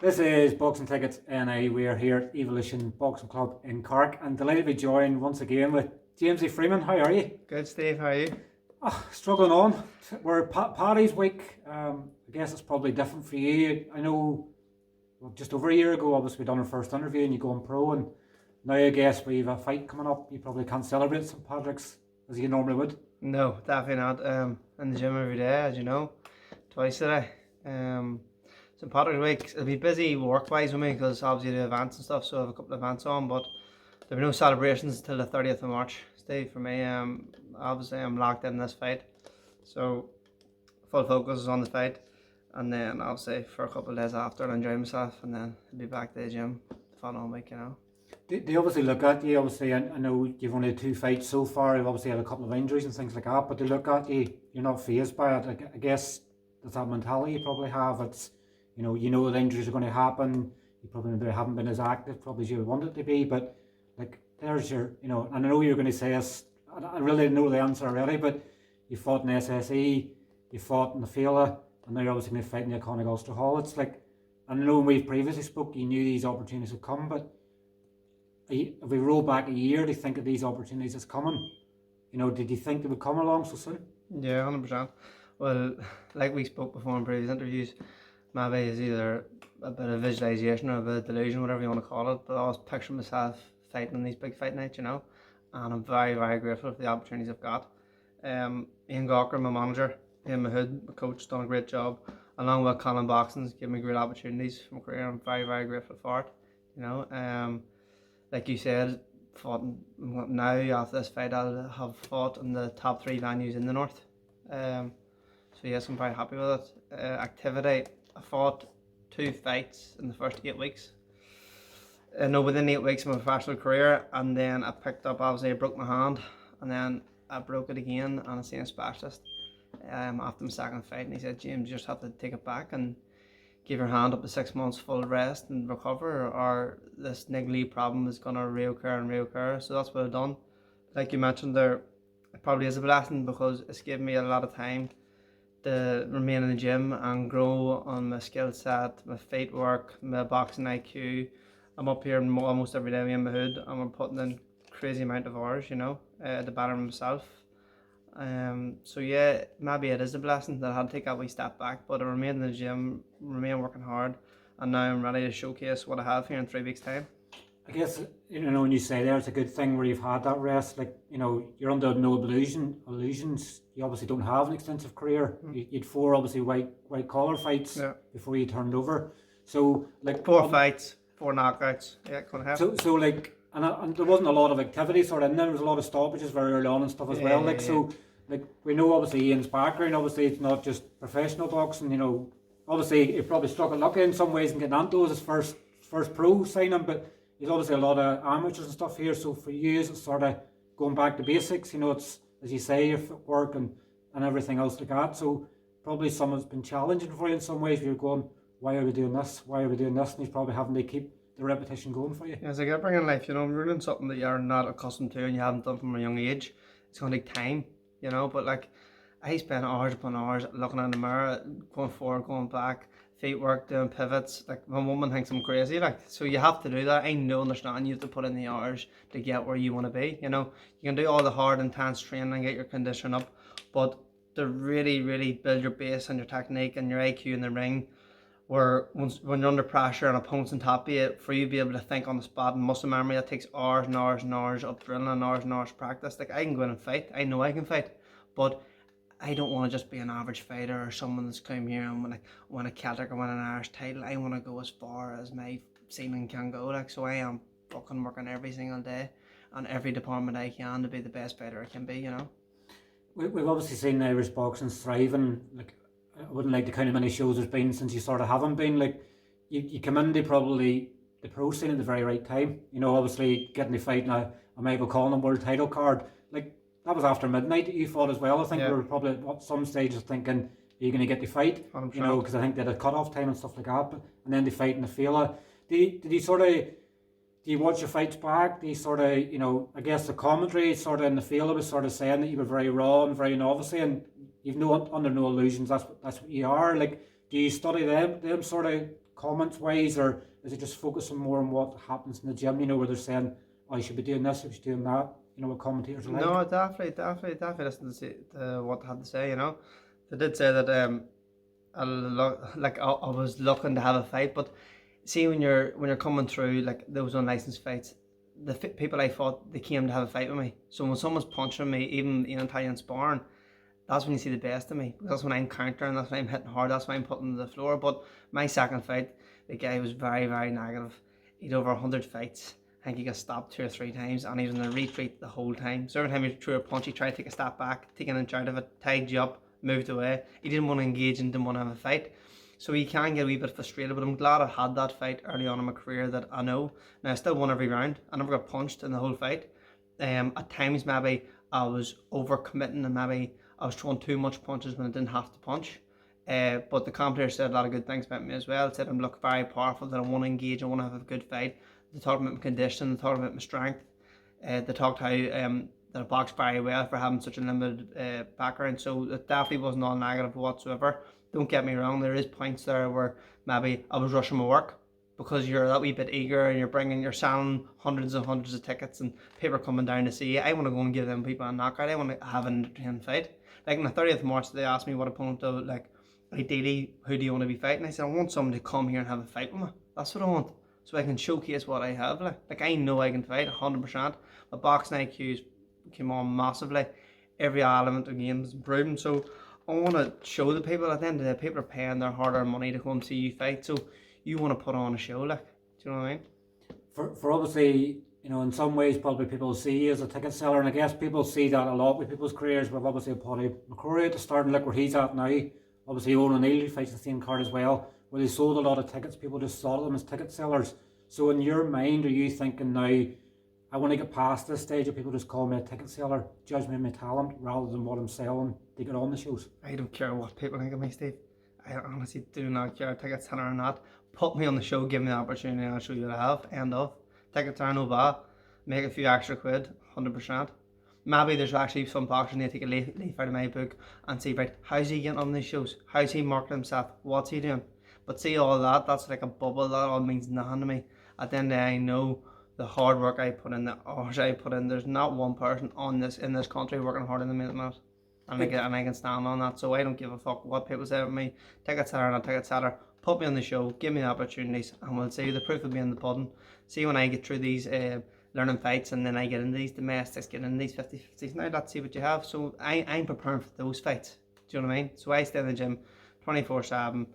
This is Boxing Tickets NA. We are here at Evolution Boxing Club in Cork and delighted to be joined once again with Jamesy Freeman. How are you? Good, Steve. How are you? Struggling on. We're Paddy's week. I guess it's probably different for you. I know just over a year ago, obviously, we done our first interview and you going pro, and now I guess we have a fight coming up. You probably can't celebrate St. Patrick's as you normally would. No, definitely not. In the gym every day, as you know, twice a day. St. Patrick's week, it'll be busy work-wise with me because obviously the events and stuff, so I have a couple of events on, but there'll be no celebrations until the 30th of March. Steve, for me, obviously I'm locked in this fight, so full focus is on the fight, and then obviously for a couple of days after I'll enjoy myself, and then I'll be back to the gym the following week, you know. They obviously look at you, obviously, I know you've only had 2 fights so far, you've obviously had a couple of injuries and things like that, but they look at you, you're not fazed by it. I guess that's that mentality you probably have. It's, you know that injuries are going to happen, you probably haven't been as active probably as you would want it to be, but like, there's your, and I know you're going to say this, I really know the answer already, but you fought in SSE, you fought in the feile, and now you're obviously going to fight in the iconic Ulster Hall. It's like, I know when we previously spoke, you knew these opportunities would come, but if we roll back a year, do you think that these opportunities is coming? Did you think they would come along so soon? Yeah, 100%. Well, like we spoke before in previous interviews, maybe it's either a bit of visualisation or a bit of delusion, whatever you want to call it, but I was picturing myself fighting in these big fight nights, and I'm very, very grateful for the opportunities I've got. Ian Gaughran, my manager, Ian Mahood, my coach, done a great job, along with Conlan Boxing's given me great opportunities for my career. I'm very, very grateful for it, like you said, now after this fight I'll have fought in the top 3 venues in the north. So yes, I'm very happy with it. Activity, I fought 2 fights in the first 8 weeks. Within 8 weeks of my professional career, and then I picked up, obviously I broke my hand, and then I broke it again, and I seen a specialist after my second fight, and he said, James, you just have to take it back and give your hand up to 6 months full rest and recover, or this niggly problem is going to reoccur. So that's what I've done. Like you mentioned there, it probably is a blessing because it's given me a lot of time to remain in the gym and grow on my skill set, my feet work, my boxing IQ. I'm up here almost every day in my hood, and we're putting in crazy amount of hours, to better myself. So yeah, maybe it is a blessing that I had to take that wee step back, but I remained in the gym, remain working hard, and now I'm ready to showcase what I have here in 3 weeks' time. I guess, when you say there, it's a good thing where you've had that rest. Like, you're under no illusions. You obviously don't have an extensive career. You'd 4 obviously white collar fights before you turned over. So like 4 fights, 4 knockouts. Yeah, couldn't have. So like, and there wasn't a lot of activity sort of, and then there was a lot of stoppages very early on and stuff as well. So like, we know obviously Ian's background. Obviously, it's not just professional boxing. Obviously he probably struck a luck in some ways in getting onto his first pro signing, but there's obviously a lot of amateurs and stuff here. So for you, it's sort of going back to basics. It's, as you say, your footwork and everything else like that. So probably some has been challenging for you in some ways. You're going, why are we doing this? Why are we doing this? And he's probably having to keep the repetition going for you. Yeah, it's like everything in life, you're doing something that you're not accustomed to and you haven't done from a young age. It's going to take time, but like, I spend hours upon hours looking in the mirror, going forward, going back, feet work, doing pivots. Like, my woman thinks I'm crazy, so you have to do that. I understand you have to put in the hours to get where you want to be. You can do all the hard, intense training and get your condition up, but to really, really build your base and your technique and your IQ in the ring, where when you're under pressure and opponents on top of you, for you to be able to think on the spot and muscle memory, that takes hours and hours and hours of drilling and hours practice. Like, I can go in and fight, I know I can fight, but I don't want to just be an average fighter or someone that's come here and win a Celtic or win an Irish title. I want to go as far as my ceiling can go. So I am fucking working every single day on every department I can to be the best fighter I can be, We've obviously seen Irish boxing thriving. Like, I wouldn't like to count how many shows there's been since you sort of haven't been. Like, you come into probably the pro scene at the very right time. Obviously getting the fight in a Michael Conlan world title card. Like, that was after midnight that you fought as well. I think we were probably at some stages thinking, are you going to get the fight? 100%. Because I think they had a cut-off time and stuff like that. And then the fight in the feile. Did you sort of, do you watch your fights back? Do you sort of, I guess the commentary sort of in the feile was sort of saying that you were very raw and very novice, and you've under no illusions that's what you are. Like, do you study them sort of comments wise, or is it just focusing more on what happens in the gym? You know, where they're saying, "Oh, you should be doing this, you should be doing that." You know what commentators are like. No, definitely listen to what they had to say. You know, they did say that I was looking to have a fight, but see when you're coming through like those unlicensed fights, the people I fought, they came to have a fight with me. So when someone's punching me, even in Italian sparring, that's when you see the best of me. That's when I'm countering, that's when I'm hitting hard, that's when I'm putting to the floor. But my second fight, the guy was very, very negative. He'd over 100 fights. I think he got stopped 2 or 3 times, and he was in a retreat the whole time. So every time he threw a punch, he tried to take a step back, take an inch out of it, tied you up, moved away. He didn't want to engage and didn't want to have a fight. So he can get a wee bit frustrated, but I'm glad I had that fight early on in my career that I know. Now I still won every round. I never got punched in the whole fight. At times maybe I was overcommitting and maybe I was throwing too much punches when I didn't have to punch. But the commentator said a lot of good things about me as well. It said I'm look very powerful, that I want to engage, I want to have a good fight. They talked about my condition, they talked about my strength. They talked how that I boxed very well for having such a limited background. So it definitely wasn't all negative whatsoever. Don't get me wrong, there is points there where maybe I was rushing my work because you're that wee bit eager and you're selling hundreds and hundreds of tickets and people are coming down to see you. I want to go and give them people a knockout. I want to have an entertaining fight. Like on the 30th of March, they asked me what opponent to, like, ideally, who do you want to be fighting? I said, I want someone to come here and have a fight with me. That's what I want. So I can showcase what I have. Like I know I can fight 100%. My boxing IQ's came on massively. Every element of the game is improving. So I want to show the people at the end of the day, people are paying their hard-earned money to come see you fight. So you want to put on a show, like, do you know what I mean? For obviously, you know, in some ways probably people see you as a ticket seller, and I guess people see that a lot with people's careers. We've obviously Paddy McCrory at the start, and look where he's at now. Obviously Owen O'Neill fights the same card as well, where they sold a lot of tickets. People just saw them as ticket sellers. So in your mind, are you thinking now, I want to get past this stage of people just call me a ticket seller, judge me on my talent rather than what I'm selling to get on the shows? I don't care what people think of me, Steve. I honestly do not care, ticket seller or not. Put me on the show, give me the opportunity, and I'll show you what I have. End of. Tickets are no bad. Make a few extra quid, 100%. Maybe there's actually some boxers need to take a leaf out of my book and see, right, how's he getting on these shows? How's he marketing himself? What's he doing? But see, all that, that's like a bubble. That all means nothing to me. At the end of the day, I know the hard work I put in, the hours I put in. There's not one person in this country working harder than me at the minute. And I can stand on that. So I don't give a fuck what people say about me. Ticket seller or not ticket seller. Put me on the show, give me the opportunities, and we'll see. The proof will be in the pudding. See when I get through these learning fights and then I get into these domestics, get into these 50-50s. Now let's see what you have. So I'm preparing for those fights. Do you know what I mean? So I stay in the gym 24/7.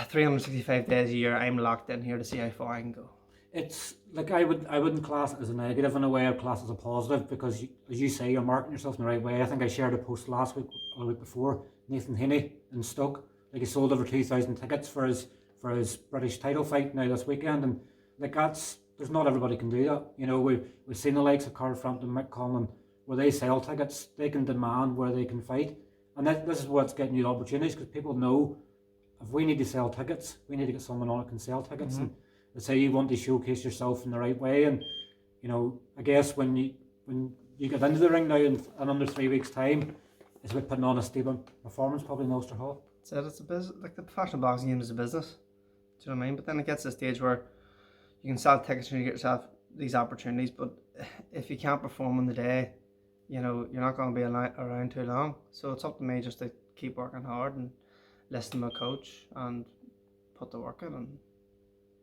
365 days a year. I'm locked in here to see how far I can go. It's like I wouldn't class it as a negative in a way. I'd class it as a positive because as you say, you're marketing yourself in the right way. I think I shared a post last week or the week before. Nathan Heaney in Stoke, like he sold over 2,000 tickets for his British title fight now this weekend, and like there's not everybody can do that. You know, we've seen the likes of Carl Frampton, Mick Conlan, where they sell tickets, they can demand where they can fight, and this is what's getting you the opportunities because people know if we need to sell tickets, we need to get someone on that can sell tickets. And let's say you want to showcase yourself in the right way, and you know, I guess when you get into the ring now in under 3 weeks' time, it's about putting on a stable performance, probably in Ulster Hall. So it's a business, like the professional boxing game is a business. Do you know what I mean? But then it gets to a stage where you can sell tickets and you get yourself these opportunities, but if you can't perform on the day, you know, you're not going to be around too long. So it's up to me just to keep working hard and listen to my coach and put the work in, and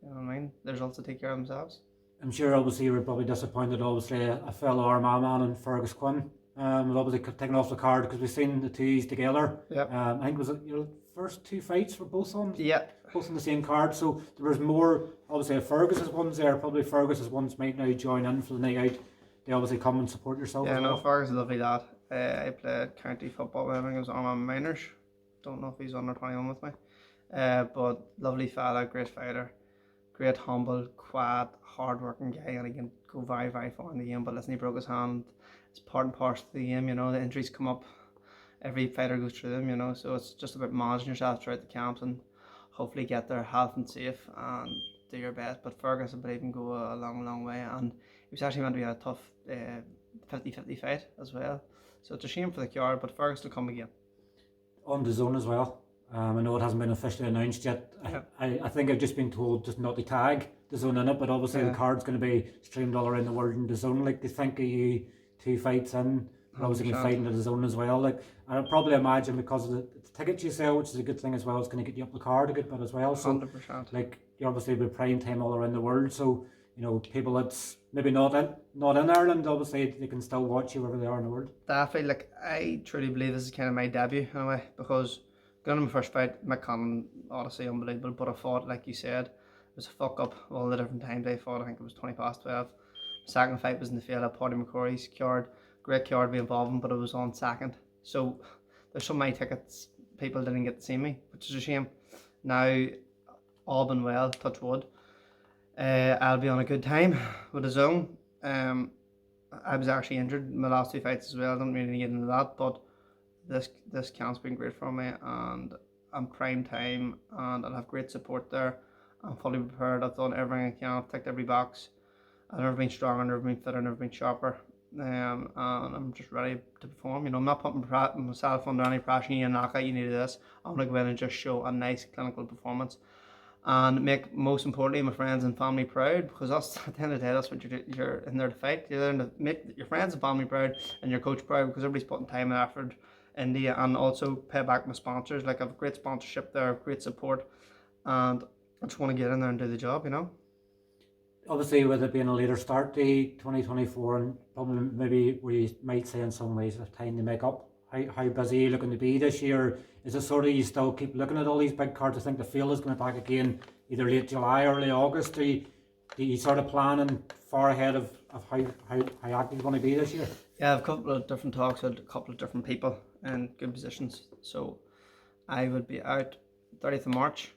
you know what I mean, the results will take care of themselves. I'm sure obviously you were probably disappointed, obviously a fellow Armagh man and Fergus Quinn was obviously taken off the card because we've seen the twos together. I think was it your first 2 fights were both on both on the same card, so there was more obviously Fergus's ones there. Probably Fergus's ones might now join in for the night out. They obviously come and support yourself. Fergus is a lovely lad. I played county football with him. I think it was Armagh minors. Don't know if he's under 21 with me, but lovely fella, great fighter, great humble, quiet, hard-working guy, and he can go very, very far in the game. But listen, he broke his hand. It's part and parcel of the game, you know. The injuries come up. Every fighter goes through them, you know. So it's just about managing yourself throughout the camps and hopefully get there health and safe and do your best. But Fergus, I believe, can go a long, long way, and he was actually meant to be a tough 50-50 fight as well. So it's a shame for the card, but Fergus will come again. On dazn as well. I know it hasn't been officially announced yet. Yeah. I think I've just been told just not to tag dazn in it, but obviously the card's going to be streamed all around the world in dazn. Like, they think of you 2 fights in, you're obviously going to fight in the dazn as well. Like, I'd probably imagine because of the tickets you sell, which is a good thing as well, it's going to get you up the card a good bit as well. So, 100%. like, you're obviously with prime time all around the world. So, you know, people that's maybe not in Ireland, obviously they can still watch you wherever they are in the world. Definitely, like, I truly believe this is kind of my debut in a way, because going to my first fight, McConlan, honestly unbelievable, but I fought, like you said, it was a fuck up of all the different times I fought. I think it was 20 past 12. Second fight was in the feile, Paddy McCrory's cured, great cure to be involved in, but it was on second. So there's some of my tickets, people didn't get to see me, which is a shame. Now, all been well, touch wood. I'll be on a good time with dazn. I was actually injured in my last 2 fights as well. I don't really get into that, but this camp's been great for me, and I'm prime time, and I'll have great support there. I'm fully prepared. I've done everything I can. I've ticked every box. I've never been stronger, never been fitter, never been sharper. And I'm just ready to perform. You know, I'm not putting myself under any pressure. You knock out, you need this. I'm gonna go in and just show a nice clinical performance, and make, most importantly, my friends and family proud, because that's, at the end of the day, that's what you're in there to fight. You're there to make your friends and family proud and your coach proud, because everybody's putting time and effort into you, and also pay back my sponsors. Like, I have great sponsorship there, great support, and I just want to get in there and do the job, you know. Obviously, with it being a later start date, 2024, and probably maybe we might say in some ways of time to make up. How busy are you looking to be this year? Is it sort of you still keep looking at all these big cards? I think the feile is going back again either late July or early August. Do you sort of planning far ahead of how active you want to be this year? Yeah, I have a couple of different talks with a couple of different people in good positions. So I would be out 30th of March.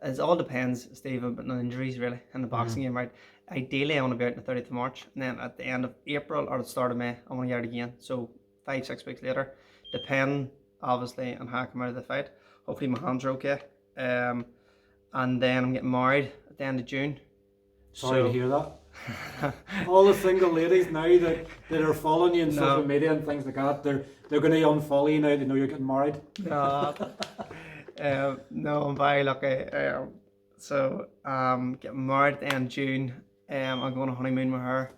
It all depends, Steve, on injuries really in the boxing game, right? Ideally, I want to be out on the 30th of March, and then at the end of April or the start of May, I want to get out again. So 5-6 weeks later, depending obviously on how I come out of the fight. Hopefully my hands are okay. And then I'm getting married at the end of June. Sorry to hear that. All the single ladies now that are following you on social media and things like that, they're going to unfollow you now. They know you're getting married. No, no, I'm very lucky. So getting married at the end of June. I'm going on a honeymoon with her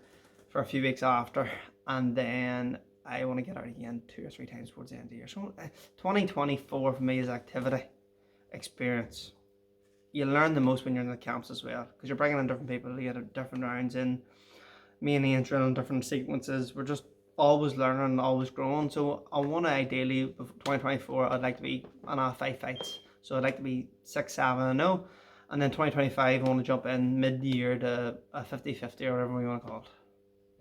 for a few weeks after, and then I want to get out again 2 or 3 times towards the end of the year. So 2024 for me is activity, experience. You learn the most when you're in the camps as well, because you're bringing in different people, you get different rounds in. Me and Ian drilling different sequences. We're just always learning and always growing. So I want to ideally, 2024, I'd like to be on 5 fights. So I'd like to be 6-7-0. And then 2025, I want to jump in mid-year to a 50-50 or whatever we want to call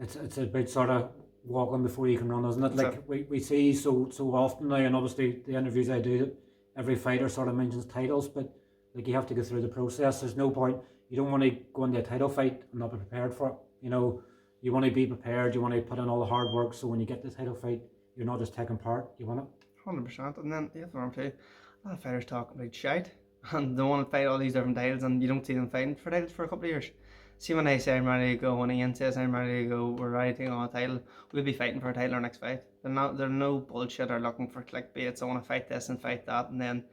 it. It's a bit sort of walking before you can run, isn't it? Like we see so often now, and obviously the interviews I do, every fighter sort of mentions titles, but like, you have to go through the process. There's no point. You don't want to go into a title fight and not be prepared for it. You know, you want to be prepared. You want to put in all the hard work, so when you get the title fight, you're not just taking part. You want it. 100%. And then the other one too, a lot of fighters talk about shite, and they want to fight all these different titles, and you don't see them fighting for titles for a couple of years. See, when I say I'm ready to go, when Ian says I'm ready to go, we're ready to take on a title, we'll be fighting for a title our next fight. They're no bullshit or looking for clickbaits. I want to fight this and fight that, and then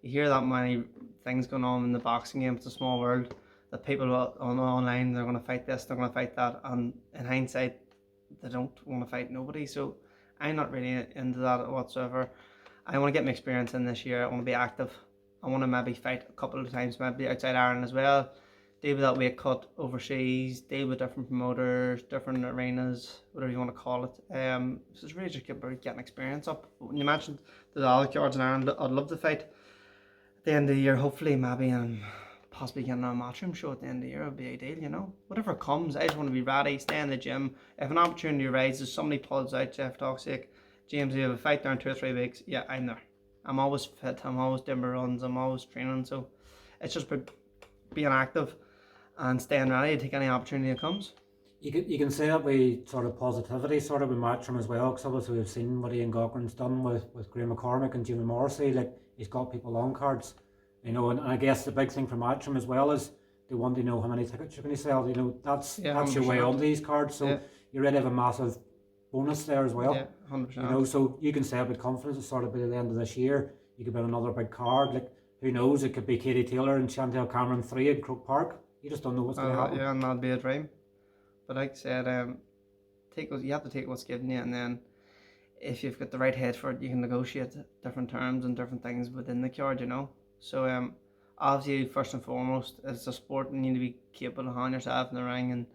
you hear that many things going on in the boxing game. It's a small world, that people online, they're going to fight this, they're going to fight that, and in hindsight, they don't want to fight nobody. So I'm not really into that whatsoever. I want to get my experience in this year. I want to be active. I want to maybe fight a couple of times, maybe outside Ireland as well. Deal with that weight cut overseas, deal with different promoters, different arenas, whatever you want to call it. So it's really just getting experience up. When you mentioned the other cards in Ireland, I'd love to fight at the end of the year, hopefully, maybe, and possibly getting a matchroom show at the end of the year would be ideal, you know. Whatever comes, I just want to be ready, stay in the gym. If an opportunity arises, somebody pulls out, Jeff, talk's sake, James, you have a fight there in 2 or 3 weeks, yeah, I'm there. I'm always fit, I'm always doing my runs, I'm always training, so it's just being active and staying ready to take any opportunity that comes. You can say that with sort of positivity, sort of with matchroom as well, because obviously we've seen what Ian Gaughran's done with Graham McCormack and Jimmy Morrissey. Like, he's got people on cards, you know, and I guess the big thing for matchroom as well is they want to know how many tickets you're going to sell. You know, that's your way on these cards, so you already have a massive bonus there as well. Yeah, 100%. You know, so you can say it with confidence, it's sort of by the end of this year, you could win another big card. Like, who knows? It could be Katie Taylor and Chantel Cameron 3 at Croke Park. You just don't know what's going to happen. Yeah, and that'd be a dream. But like I said, you have to take what's given you, and then if you've got the right head for it, you can negotiate different terms and different things within the card, you know. So obviously, first and foremost, it's a sport, and you need to be capable of handling yourself in the ring and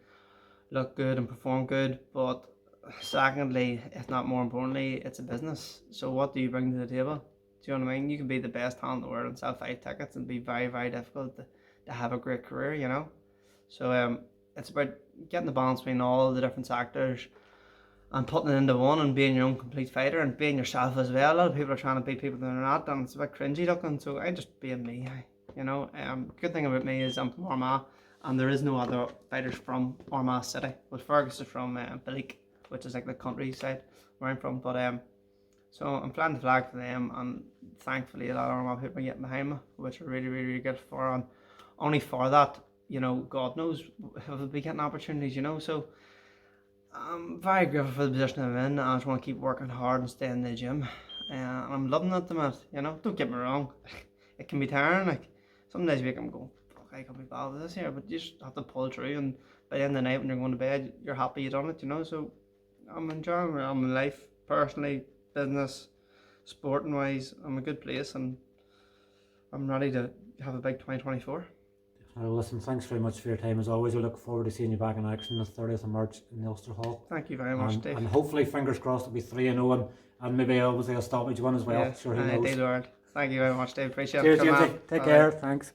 look good and perform good. But secondly, if not more importantly, it's a business. So what do you bring to the table? Do you know what I mean? You can be the best hand in the world and sell 5 tickets and be very, very difficult to have a great career, you know. So it's about getting the balance between all the different sectors and putting it into one and being your own complete fighter and being yourself as well. A lot of people are trying to beat people that they're not, and it's a bit cringy looking. So I just being me, you know. Good thing about me is I'm from Armagh, and there is no other fighters from Armagh City. But Fergus is from Belfast, which is like the countryside where I'm from. But so I'm planting the flag for them, and thankfully a lot of Armagh people are getting behind me, which are really, really, really good for. And only for that, you know, God knows if I'll be getting opportunities, you know. So I'm very grateful for the position I'm in. I just want to keep working hard and stay in the gym. And I'm loving it at the minute, you know. Don't get me wrong, it can be tiring. Like some days a week I'm going, fuck, I can't be bothered with this here, but you just have to pull through, and by the end of the night when you're going to bed, you're happy you done it, you know. So I'm enjoying my life, personally, business, sporting wise. I'm in a good place, and I'm ready to have a big 2024. Well, listen, thanks very much for your time as always. We look forward to seeing you back in action the 30th of March in the Ulster Hall. Thank you very much, Dave. And hopefully, fingers crossed, it'll be 3-0 and maybe obviously a stoppage one as well. Yeah, Sure, who knows. Lord. Thank you very much, Dave. Appreciate Cheers, it. Jamesy. Take care. Thanks.